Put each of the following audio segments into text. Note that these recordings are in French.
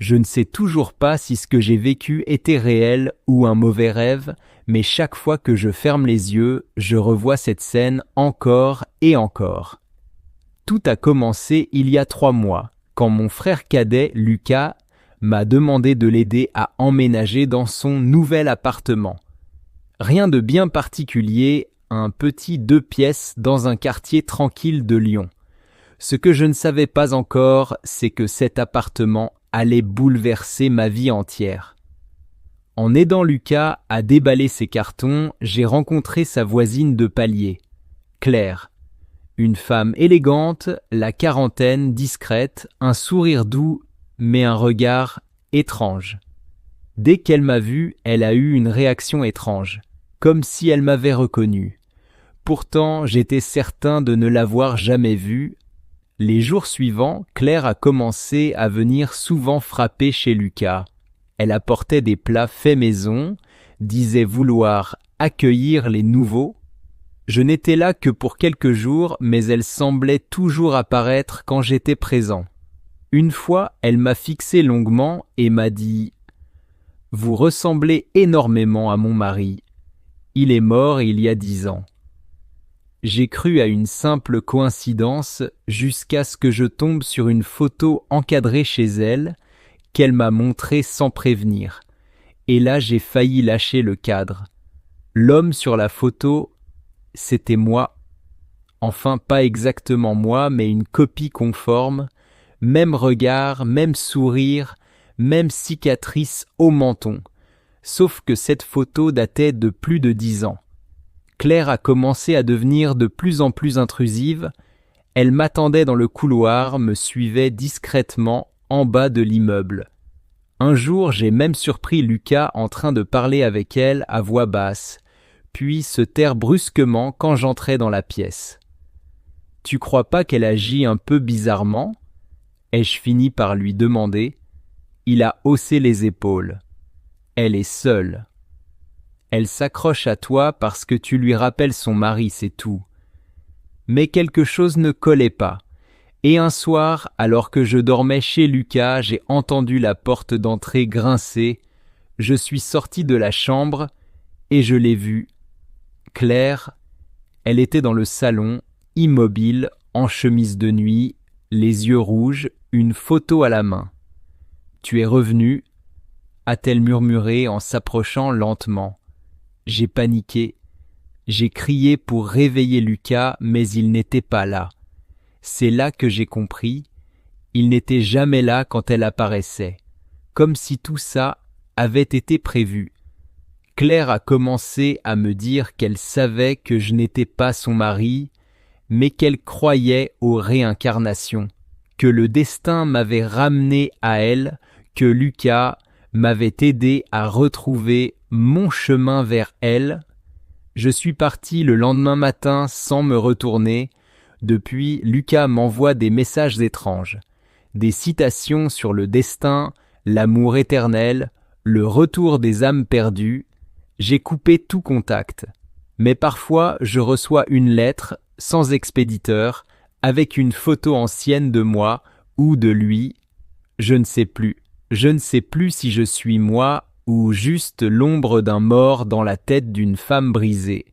Je ne sais toujours pas si ce que j'ai vécu était réel ou un mauvais rêve, mais chaque fois que je ferme les yeux, je revois cette scène encore et encore. Tout a commencé il y a 3 mois, quand mon frère cadet, Lucas, m'a demandé de l'aider à emménager dans son nouvel appartement. Rien de bien particulier, un petit 2 pièces dans un quartier tranquille de Lyon. Ce que je ne savais pas encore, c'est que cet appartement allait bouleverser ma vie entière. En aidant Lucas à déballer ses cartons, j'ai rencontré sa voisine de palier, Claire. Une femme élégante, la quarantaine, discrète, un sourire doux, mais un regard étrange. Dès qu'elle m'a vu, elle a eu une réaction étrange, comme si elle m'avait reconnu. Pourtant, j'étais certain de ne l'avoir jamais vue. Les jours suivants, Claire a commencé à venir souvent frapper chez Lucas. Elle apportait des plats faits maison, disait vouloir accueillir les nouveaux. Je n'étais là que pour quelques jours, mais elle semblait toujours apparaître quand j'étais présent. Une fois, elle m'a fixé longuement et m'a dit « Vous ressemblez énormément à mon mari. Il est mort il y a 10 ans. » J'ai cru à une simple coïncidence jusqu'à ce que je tombe sur une photo encadrée chez elle qu'elle m'a montrée sans prévenir. Et là, j'ai failli lâcher le cadre. L'homme sur la photo, c'était moi. Enfin, pas exactement moi, mais une copie conforme. Même regard, même sourire, même cicatrice au menton. Sauf que cette photo datait de plus de 10 ans. Claire a commencé à devenir de plus en plus intrusive. Elle m'attendait dans le couloir, me suivait discrètement en bas de l'immeuble. Un jour, j'ai même surpris Lucas en train de parler avec elle à voix basse, puis se taire brusquement quand j'entrais dans la pièce. « Tu crois pas qu'elle agit un peu bizarrement ?» ai-je fini par lui demander. Il a haussé les épaules. « Elle est seule. » Elle s'accroche à toi parce que tu lui rappelles son mari, c'est tout. Mais quelque chose ne collait pas. Et un soir, alors que je dormais chez Lucas, j'ai entendu la porte d'entrée grincer. Je suis sorti de la chambre et je l'ai vue. Claire, elle était dans le salon, immobile, en chemise de nuit, les yeux rouges, une photo à la main. « Tu es revenu ?» a-t-elle murmuré en s'approchant lentement. J'ai paniqué. J'ai crié pour réveiller Lucas, mais il n'était pas là. C'est là que j'ai compris. Il n'était jamais là quand elle apparaissait. Comme si tout ça avait été prévu. Claire a commencé à me dire qu'elle savait que je n'étais pas son mari, mais qu'elle croyait aux réincarnations, que le destin m'avait ramené à elle, que Lucas m'avait aidé à retrouver mon chemin vers elle. Je suis parti le lendemain matin sans me retourner. Depuis, Lucas m'envoie des messages étranges, des citations sur le destin, l'amour éternel, le retour des âmes perdues. J'ai coupé tout contact. Mais parfois, je reçois une lettre, sans expéditeur, avec une photo ancienne de moi ou de lui. Je ne sais plus. Je ne sais plus si je suis moi ou juste l'ombre d'un mort dans la tête d'une femme brisée.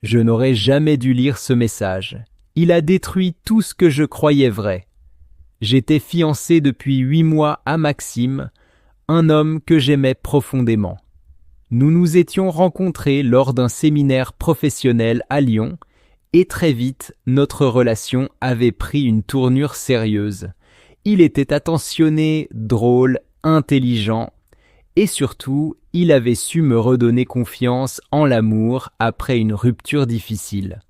Je n'aurais jamais dû lire ce message. Il a détruit tout ce que je croyais vrai. J'étais fiancé depuis 8 mois à Maxime, un homme que j'aimais profondément. Nous nous étions rencontrés lors d'un séminaire professionnel à Lyon et très vite, notre relation avait pris une tournure sérieuse. Il était attentionné, drôle, intelligent et surtout, il avait su me redonner confiance en l'amour après une rupture difficile.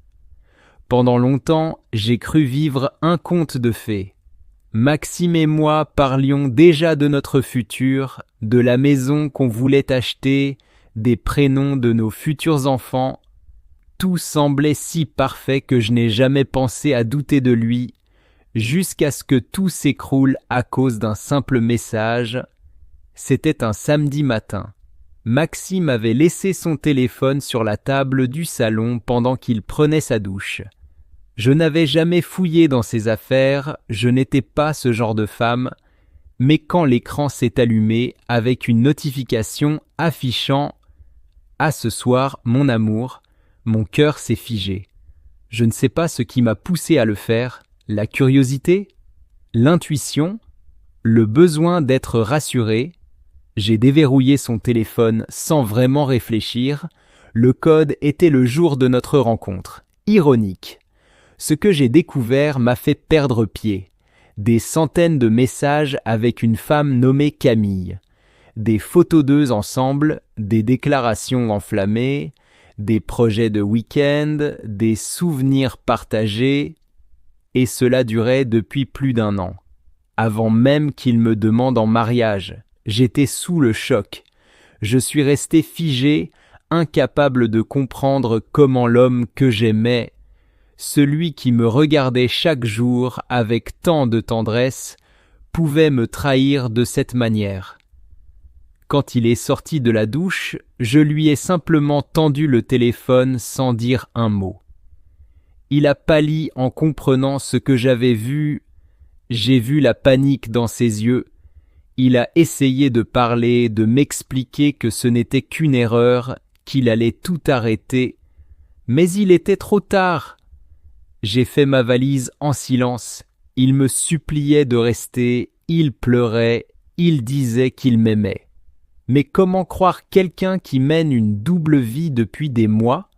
Pendant longtemps, j'ai cru vivre un conte de fées. Maxime et moi parlions déjà de notre futur, de la maison qu'on voulait acheter, des prénoms de nos futurs enfants. Tout semblait si parfait que je n'ai jamais pensé à douter de lui, jusqu'à ce que tout s'écroule à cause d'un simple message. C'était un samedi matin. Maxime avait laissé son téléphone sur la table du salon pendant qu'il prenait sa douche. Je n'avais jamais fouillé dans ses affaires, je n'étais pas ce genre de femme, mais quand l'écran s'est allumé avec une notification affichant « À ce soir, mon amour », mon cœur s'est figé. Je ne sais pas ce qui m'a poussé à le faire, la curiosité, l'intuition, le besoin d'être rassuré. J'ai déverrouillé son téléphone sans vraiment réfléchir. Le code était le jour de notre rencontre. Ironique. Ce que j'ai découvert m'a fait perdre pied. Des centaines de messages avec une femme nommée Camille. Des photos d'eux ensemble, des déclarations enflammées, des projets de week-end, des souvenirs partagés, et cela durait depuis plus d'1 an. Avant même qu'il me demande en mariage, j'étais sous le choc. Je suis resté figé, incapable de comprendre comment l'homme que j'aimais, celui qui me regardait chaque jour avec tant de tendresse, pouvait me trahir de cette manière. Quand il est sorti de la douche, je lui ai simplement tendu le téléphone sans dire un mot. Il a pâli en comprenant ce que j'avais vu. J'ai vu la panique dans ses yeux. Il a essayé de parler, de m'expliquer que ce n'était qu'une erreur, qu'il allait tout arrêter. Mais il était trop tard. J'ai fait ma valise en silence. Il me suppliait de rester, il pleurait, il disait qu'il m'aimait. Mais comment croire quelqu'un qui mène une double vie depuis des mois ?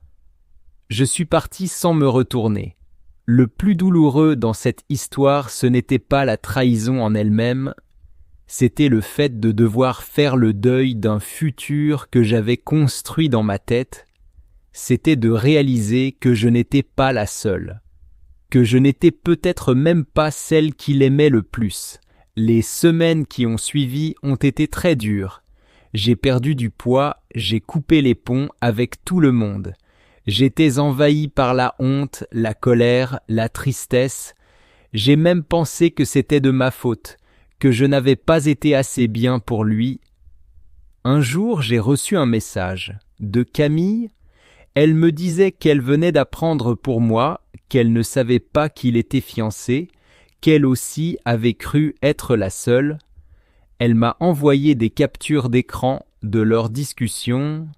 Je suis parti sans me retourner. Le plus douloureux dans cette histoire, ce n'était pas la trahison en elle-même, c'était le fait de devoir faire le deuil d'un futur que j'avais construit dans ma tête, c'était de réaliser que je n'étais pas la seule, que je n'étais peut-être même pas celle qu'il aimait le plus. Les semaines qui ont suivi ont été très dures. J'ai perdu du poids, j'ai coupé les ponts avec tout le monde. J'étais envahi par la honte, la colère, la tristesse. J'ai même pensé que c'était de ma faute, que je n'avais pas été assez bien pour lui. Un jour, j'ai reçu un message de Camille. Elle me disait qu'elle venait d'apprendre pour moi, qu'elle ne savait pas qu'il était fiancé, qu'elle aussi avait cru être la seule. Elle m'a envoyé des captures d'écran de leur discussion,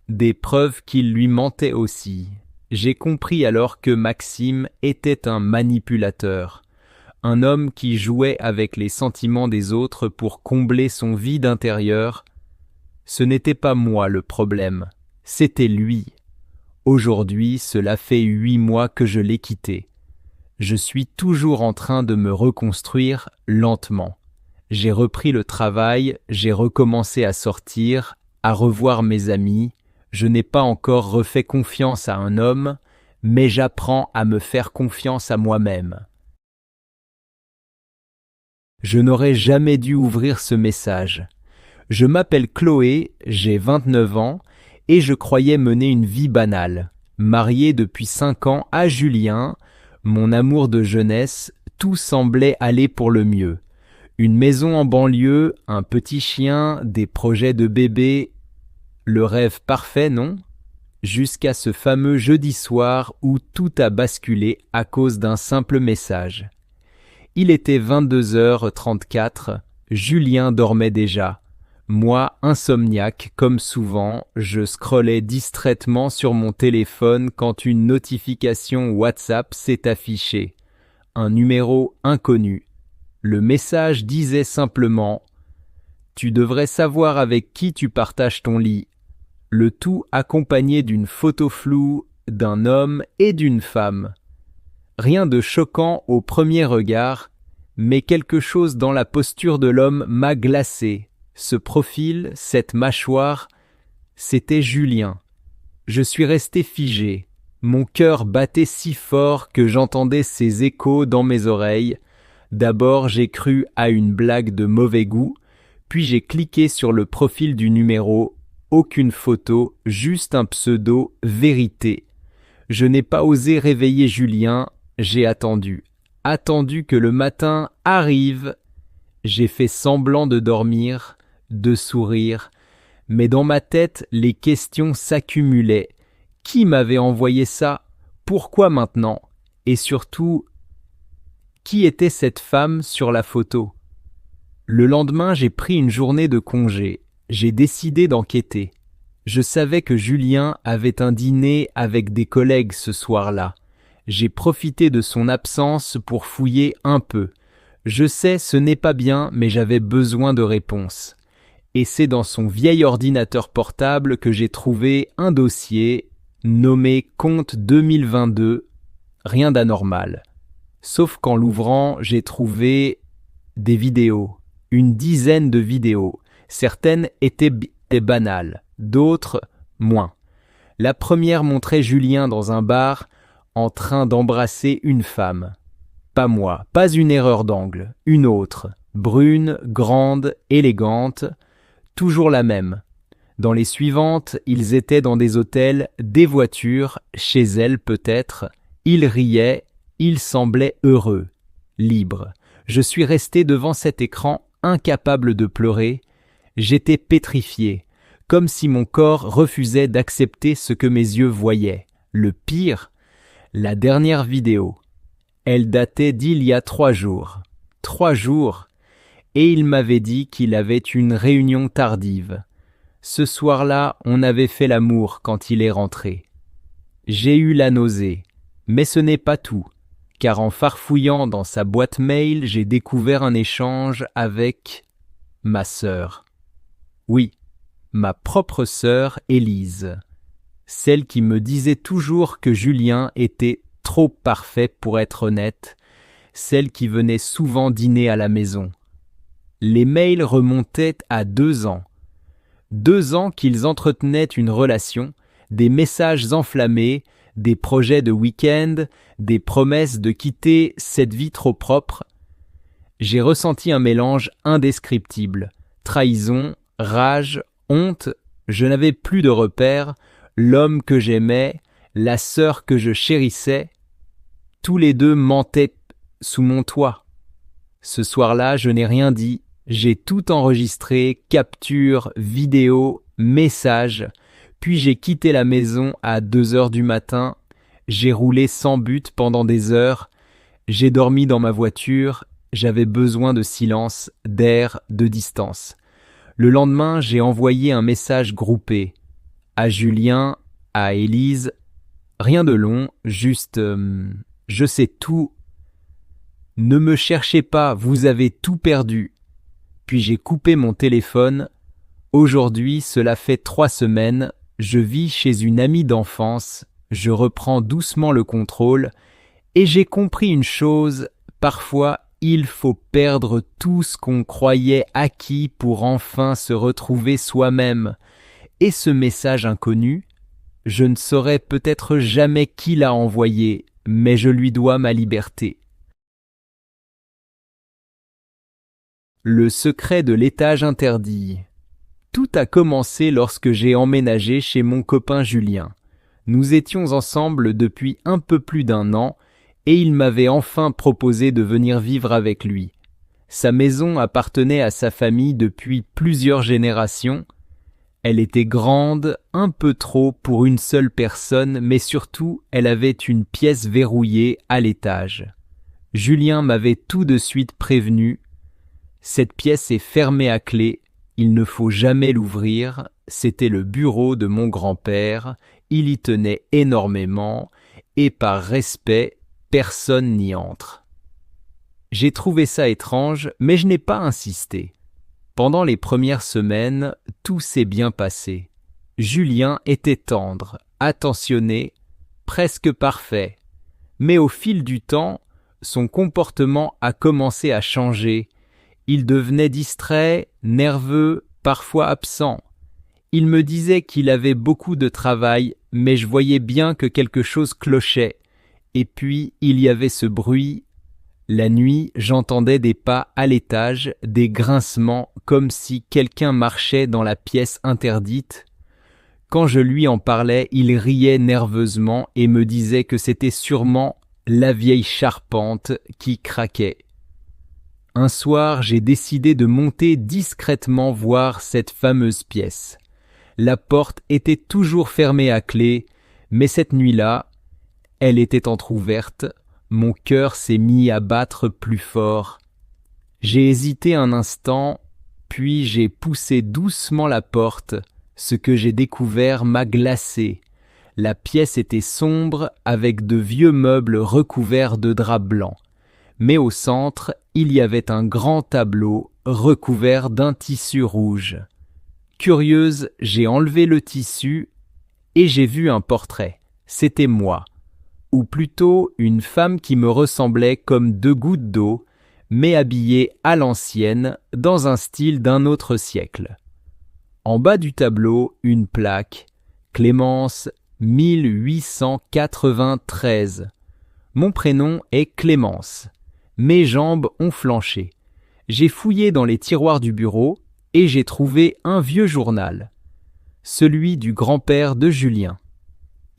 des preuves qu'il lui mentait aussi. J'ai compris alors que Maxime était un manipulateur, un homme qui jouait avec les sentiments des autres pour combler son vide intérieur. Ce n'était pas moi le problème, c'était lui. Aujourd'hui, cela fait 8 mois que je l'ai quitté. Je suis toujours en train de me reconstruire lentement. J'ai repris le travail, j'ai recommencé à sortir, à revoir mes amis. Je n'ai pas encore refait confiance à un homme, mais j'apprends à me faire confiance à moi-même. Je n'aurais jamais dû ouvrir ce message. Je m'appelle Chloé, j'ai 29 ans, et je croyais mener une vie banale. Mariée depuis 5 ans à Julien, mon amour de jeunesse, tout semblait aller pour le mieux. Une maison en banlieue, un petit chien, des projets de bébé, le rêve parfait, non ? Jusqu'à ce fameux jeudi soir où tout a basculé à cause d'un simple message. Il était 22h34, Julien dormait déjà. Moi, insomniaque, comme souvent, je scrollais distraitement sur mon téléphone quand une notification WhatsApp s'est affichée. Un numéro inconnu. Le message disait simplement « Tu devrais savoir avec qui tu partages ton lit », le tout accompagné d'une photo floue d'un homme et d'une femme. Rien de choquant au premier regard, mais quelque chose dans la posture de l'homme m'a glacé. Ce profil, cette mâchoire, c'était Julien. Je suis resté figé. Mon cœur battait si fort que j'entendais ses échos dans mes oreilles. D'abord, j'ai cru à une blague de mauvais goût, puis j'ai cliqué sur le profil du numéro. Aucune photo, juste un pseudo, vérité. Je n'ai pas osé réveiller Julien, j'ai attendu. Attendu que le matin arrive. J'ai fait semblant de dormir, de sourire, mais dans ma tête, les questions s'accumulaient. Qui m'avait envoyé ça ? Pourquoi maintenant ? Et surtout, qui était cette femme sur la photo? Le lendemain, j'ai pris une journée de congé. J'ai décidé d'enquêter. Je savais que Julien avait un dîner avec des collègues ce soir-là. J'ai profité de son absence pour fouiller un peu. Je sais, ce n'est pas bien, mais j'avais besoin de réponses. Et c'est dans son vieil ordinateur portable que j'ai trouvé un dossier nommé Compte 2022, rien d'anormal. Sauf qu'en l'ouvrant, j'ai trouvé des vidéos, une dizaine de vidéos. Certaines étaient banales, d'autres moins. La première montrait Julien dans un bar en train d'embrasser une femme. Pas moi, pas une erreur d'angle, une autre, brune, grande, élégante, toujours la même. Dans les suivantes, ils étaient dans des hôtels, des voitures, chez elle peut-être. Ils riaient, ils semblaient heureux, libres. Je suis resté devant cet écran, incapable de pleurer. J'étais pétrifié, comme si mon corps refusait d'accepter ce que mes yeux voyaient. Le pire, la dernière vidéo. Elle datait d'il y a 3 jours. 3 jours, et il m'avait dit qu'il avait une réunion tardive. Ce soir-là, on avait fait l'amour quand il est rentré. J'ai eu la nausée, mais ce n'est pas tout, car en farfouillant dans sa boîte mail, j'ai découvert un échange avec ma sœur. Oui, ma propre sœur Élise, celle qui me disait toujours que Julien était trop parfait pour être honnête, celle qui venait souvent dîner à la maison. Les mails remontaient à 2 ans. 2 ans qu'ils entretenaient une relation, des messages enflammés, des projets de week-end, des promesses de quitter cette vie trop propre. J'ai ressenti un mélange indescriptible. Trahison, rage, honte, je n'avais plus de repères, l'homme que j'aimais, la sœur que je chérissais, tous les deux mentaient sous mon toit. Ce soir-là, je n'ai rien dit, j'ai tout enregistré, capture, vidéo, message, puis j'ai quitté la maison à 2 heures du matin, j'ai roulé sans but pendant des heures, j'ai dormi dans ma voiture, j'avais besoin de silence, d'air, de distance. Le lendemain, j'ai envoyé un message groupé à Julien, à Élise, rien de long, juste je sais tout. Ne me cherchez pas, vous avez tout perdu. Puis j'ai coupé mon téléphone. Aujourd'hui, cela fait 3 semaines, je vis chez une amie d'enfance, je reprends doucement le contrôle, et j'ai compris une chose, parfois il faut perdre tout ce qu'on croyait acquis pour enfin se retrouver soi-même. Et ce message inconnu, je ne saurais peut-être jamais qui l'a envoyé, mais je lui dois ma liberté. Le secret de l'étage interdit. Tout a commencé lorsque j'ai emménagé chez mon copain Julien. Nous étions ensemble depuis un peu plus d'1 an et il m'avait enfin proposé de venir vivre avec lui. Sa maison appartenait à sa famille depuis plusieurs générations. Elle était grande, un peu trop pour une seule personne, mais surtout, elle avait une pièce verrouillée à l'étage. Julien m'avait tout de suite prévenu. Cette pièce est fermée à clé, il ne faut jamais l'ouvrir, c'était le bureau de mon grand-père, il y tenait énormément, et par respect, personne n'y entre. J'ai trouvé ça étrange, mais je n'ai pas insisté. Pendant les premières semaines, tout s'est bien passé. Julien était tendre, attentionné, presque parfait. Mais au fil du temps, son comportement a commencé à changer. Il devenait distrait, nerveux, parfois absent. Il me disait qu'il avait beaucoup de travail, mais je voyais bien que quelque chose clochait. Et puis, il y avait ce bruit. La nuit, j'entendais des pas à l'étage, des grincements, comme si quelqu'un marchait dans la pièce interdite. Quand je lui en parlais, il riait nerveusement et me disait que c'était sûrement la vieille charpente qui craquait. Un soir, j'ai décidé de monter discrètement voir cette fameuse pièce. La porte était toujours fermée à clé, mais cette nuit-là, elle était entr'ouverte. Mon cœur s'est mis à battre plus fort. J'ai hésité un instant, puis j'ai poussé doucement la porte. Ce que j'ai découvert m'a glacé. La pièce était sombre avec de vieux meubles recouverts de draps blancs. Mais au centre, il y avait un grand tableau recouvert d'un tissu rouge. Curieuse, j'ai enlevé le tissu et j'ai vu un portrait. C'était moi. Ou plutôt une femme qui me ressemblait comme deux gouttes d'eau, mais habillée à l'ancienne, dans un style d'un autre siècle. En bas du tableau, une plaque « Clémence 1893 ». Mon prénom est Clémence. Mes jambes ont flanché. J'ai fouillé dans les tiroirs du bureau et j'ai trouvé un vieux journal, celui du grand-père de Julien.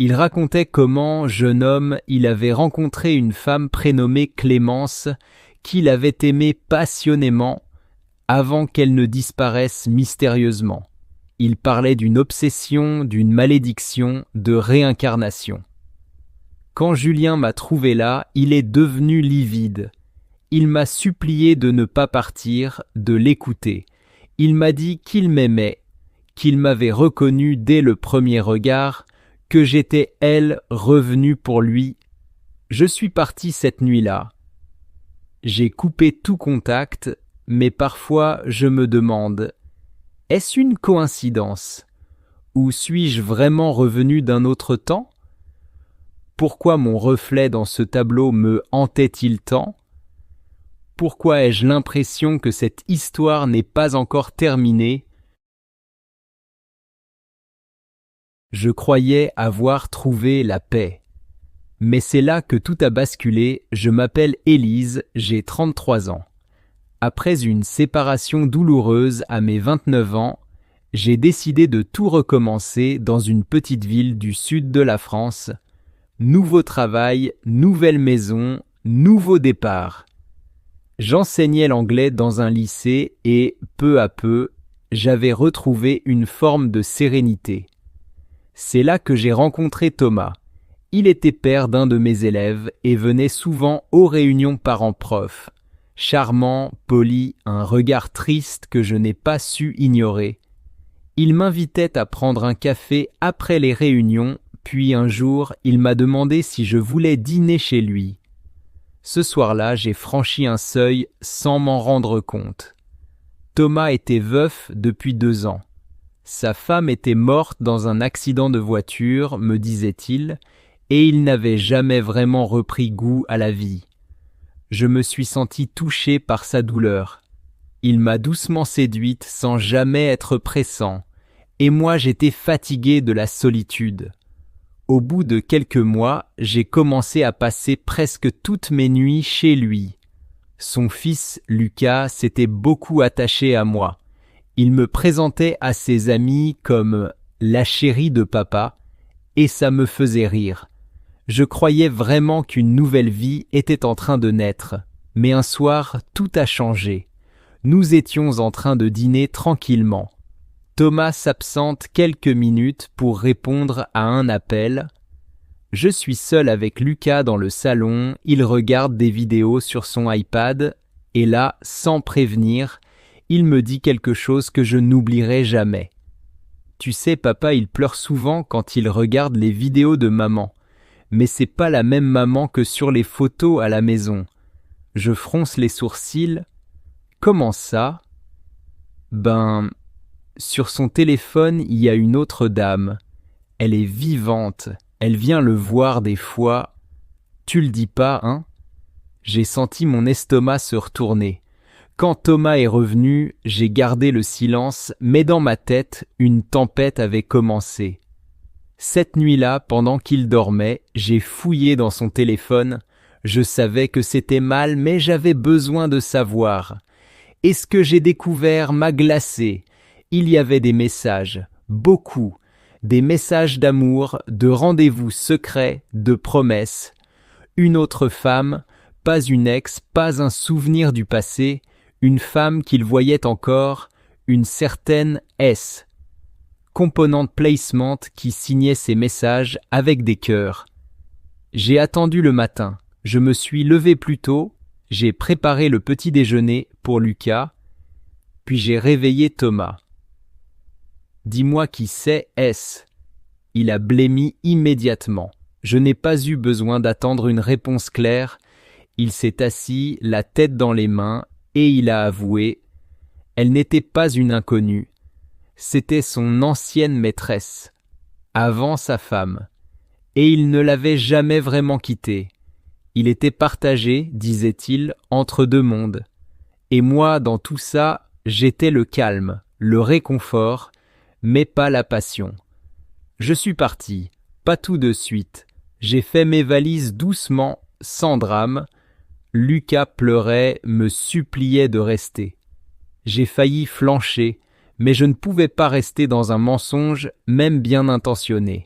Il racontait comment, jeune homme, il avait rencontré une femme prénommée Clémence qu'il avait aimée passionnément avant qu'elle ne disparaisse mystérieusement. Il parlait d'une obsession, d'une malédiction, de réincarnation. Quand Julien m'a trouvé là, il est devenu livide. Il m'a supplié de ne pas partir, de l'écouter. Il m'a dit qu'il m'aimait, qu'il m'avait reconnu dès le premier regard, que j'étais elle revenue pour lui. Je suis parti cette nuit-là. J'ai coupé tout contact, mais parfois je me demande, est-ce une coïncidence? Ou suis-je vraiment revenu d'un autre temps? Pourquoi mon reflet dans ce tableau me hantait-il tant? Pourquoi ai-je l'impression que cette histoire n'est pas encore terminée? Je croyais avoir trouvé la paix. Mais c'est là que tout a basculé. Je m'appelle Élise, j'ai 33 ans. Après une séparation douloureuse à mes 29 ans, j'ai décidé de tout recommencer dans une petite ville du sud de la France. Nouveau travail, nouvelle maison, nouveau départ. J'enseignais l'anglais dans un lycée et, peu à peu, j'avais retrouvé une forme de sérénité. C'est là que j'ai rencontré Thomas. Il était père d'un de mes élèves et venait souvent aux réunions parents-prof. Charmant, poli, un regard triste que je n'ai pas su ignorer. Il m'invitait à prendre un café après les réunions, puis un jour, il m'a demandé si je voulais dîner chez lui. Ce soir-là, j'ai franchi un seuil sans m'en rendre compte. Thomas était veuf depuis 2 ans. Sa femme était morte dans un accident de voiture, me disait-il, et il n'avait jamais vraiment repris goût à la vie. Je me suis senti touché par sa douleur. Il m'a doucement séduite sans jamais être pressant, et moi j'étais fatigué de la solitude. Au bout de quelques mois, j'ai commencé à passer presque toutes mes nuits chez lui. Son fils, Lucas, s'était beaucoup attaché à moi. Il me présentait à ses amis comme la chérie de papa, et ça me faisait rire. Je croyais vraiment qu'une nouvelle vie était en train de naître. Mais un soir, tout a changé. Nous étions en train de dîner tranquillement. Thomas s'absente quelques minutes pour répondre à un appel. Je suis seul avec Lucas dans le salon, il regarde des vidéos sur son iPad, et là, sans prévenir, il me dit quelque chose que je n'oublierai jamais. Tu sais, papa, il pleure souvent quand il regarde les vidéos de maman, mais c'est pas la même maman que sur les photos à la maison. Je fronce les sourcils. Comment ça? Sur son téléphone, il y a une autre dame. Elle est vivante. Elle vient le voir des fois. Tu le dis pas, hein? J'ai senti mon estomac se retourner. Quand Thomas est revenu, j'ai gardé le silence, mais dans ma tête, une tempête avait commencé. Cette nuit-là, pendant qu'il dormait, j'ai fouillé dans son téléphone. Je savais que c'était mal, mais j'avais besoin de savoir. Et ce que j'ai découvert m'a glacé. Il y avait des messages, beaucoup, des messages d'amour, de rendez-vous secrets, de promesses. Une autre femme, pas une ex, pas un souvenir du passé, une femme qu'il voyait encore, une certaine S. Component placement qui signait ses messages avec des cœurs. J'ai attendu le matin. Je me suis levé plus tôt, j'ai préparé le petit déjeuner pour Lucas, puis j'ai réveillé Thomas. « Dis-moi qui c'est, est-ce » Il a blêmi immédiatement. Je n'ai pas eu besoin d'attendre une réponse claire. Il s'est assis, la tête dans les mains, et il a avoué. Elle n'était pas une inconnue. C'était son ancienne maîtresse, avant sa femme. Et il ne l'avait jamais vraiment quittée. Il était partagé, disait-il, entre deux mondes. Et moi, dans tout ça, j'étais le calme, le réconfort, mais pas la passion. Je suis parti, pas tout de suite. J'ai fait mes valises doucement, sans drame. Lucas pleurait, me suppliait de rester. J'ai failli flancher, mais je ne pouvais pas rester dans un mensonge, même bien intentionné.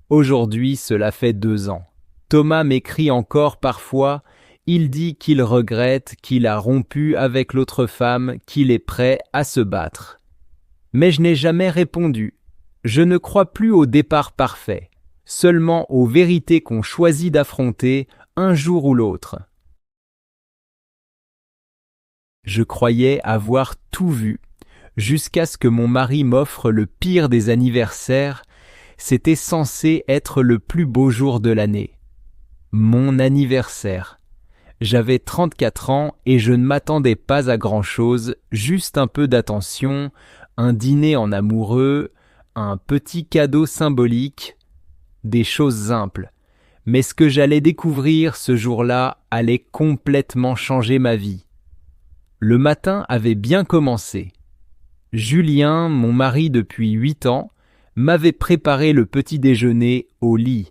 Aujourd'hui, cela fait 2 ans. Thomas m'écrit encore parfois, il dit qu'il regrette, qu'il a rompu avec l'autre femme, qu'il est prêt à se battre. Mais je n'ai jamais répondu. Je ne crois plus au départ parfait, seulement aux vérités qu'on choisit d'affronter un jour ou l'autre. Je croyais avoir tout vu, jusqu'à ce que mon mari m'offre le pire des anniversaires. C'était censé être le plus beau jour de l'année. Mon anniversaire. J'avais 34 ans et je ne m'attendais pas à grand-chose, juste un peu d'attention, un dîner en amoureux, un petit cadeau symbolique, des choses simples. Mais ce que j'allais découvrir ce jour-là allait complètement changer ma vie. Le matin avait bien commencé. Julien, mon mari depuis 8 ans, m'avait préparé le petit déjeuner au lit.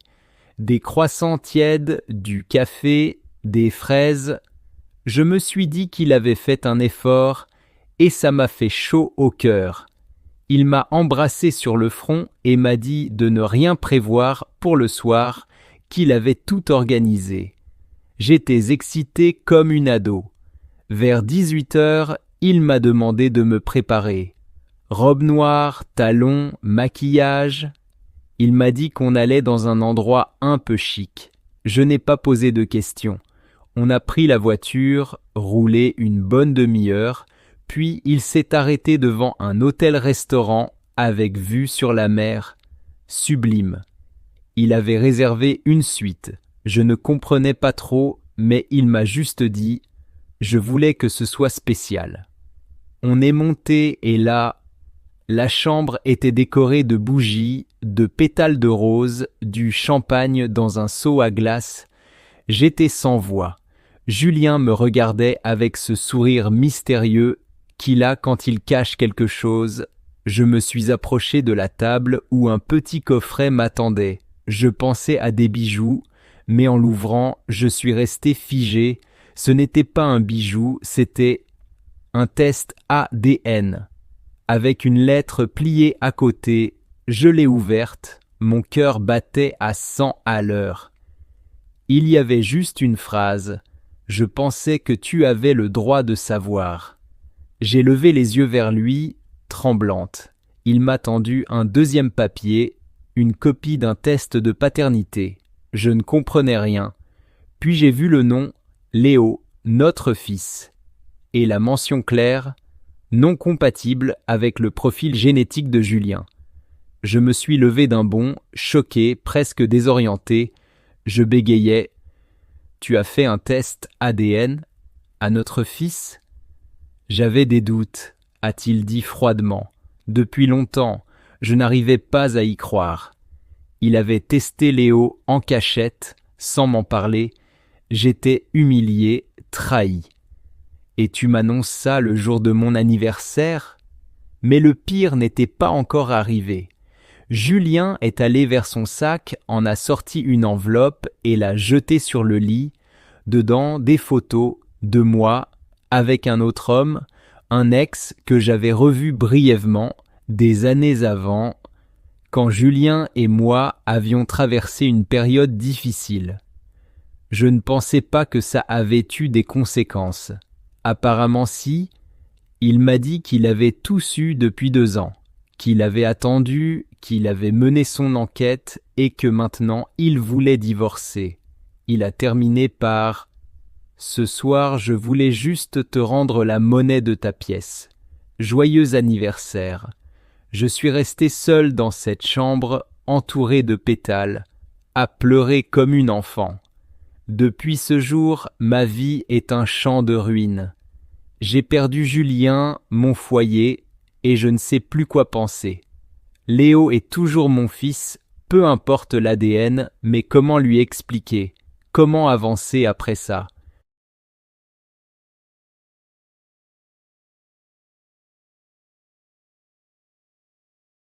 Des croissants tièdes, du café, des fraises. Je me suis dit qu'il avait fait un effort et ça m'a fait chaud au cœur. Il m'a embrassé sur le front et m'a dit de ne rien prévoir pour le soir, qu'il avait tout organisé. J'étais excité comme une ado. Vers 18h, il m'a demandé de me préparer. Robe noire, talons, maquillage. Il m'a dit qu'on allait dans un endroit un peu chic. Je n'ai pas posé de questions. On a pris la voiture, roulé une bonne demi-heure, puis il s'est arrêté devant un hôtel-restaurant avec vue sur la mer. Sublime. Il avait réservé une suite. Je ne comprenais pas trop, mais il m'a juste dit « Je voulais que ce soit spécial ». On est monté et là, la chambre était décorée de bougies, de pétales de rose, du champagne dans un seau à glace. J'étais sans voix. Julien me regardait avec ce sourire mystérieux qu'il a quand il cache quelque chose. Je me suis approché de la table où un petit coffret m'attendait. Je pensais à des bijoux, mais en l'ouvrant, je suis resté figé. Ce n'était pas un bijou, c'était un test ADN. Avec une lettre pliée à côté, je l'ai ouverte, mon cœur battait à 100 à l'heure. Il y avait juste une phrase. Je pensais que tu avais le droit de savoir. J'ai levé les yeux vers lui, tremblante. Il m'a tendu un deuxième papier, une copie d'un test de paternité. Je ne comprenais rien. Puis j'ai vu le nom Léo, notre fils. Et la mention claire, non compatible avec le profil génétique de Julien. Je me suis levé d'un bond, choqué, presque désorienté. Je bégayais. « Tu as fait un test ADN à notre fils ?» J'avais des doutes, a-t-il dit froidement. Depuis longtemps, je n'arrivais pas à y croire. Il avait testé Léo en cachette, sans m'en parler. J'étais humilié, trahi. Et tu m'annonces ça le jour de mon anniversaire ? Mais le pire n'était pas encore arrivé. Julien est allé vers son sac, en a sorti une enveloppe et l'a jetée sur le lit. Dedans, des photos de moi avec un autre homme, un ex que j'avais revu brièvement des années avant, quand Julien et moi avions traversé une période difficile. Je ne pensais pas que ça avait eu des conséquences. Apparemment si, il m'a dit qu'il avait tout su depuis 2 ans, qu'il avait attendu, qu'il avait mené son enquête et que maintenant il voulait divorcer. il a terminé par « Ce soir, je voulais juste te rendre la monnaie de ta pièce. Joyeux anniversaire. Je suis resté seul dans cette chambre, entouré de pétales, à pleurer comme une enfant. Depuis ce jour, ma vie est un champ de ruines. J'ai perdu Julien, mon foyer, et je ne sais plus quoi penser. Léo est toujours mon fils, peu importe l'ADN, mais comment lui expliquer? Comment avancer après ça?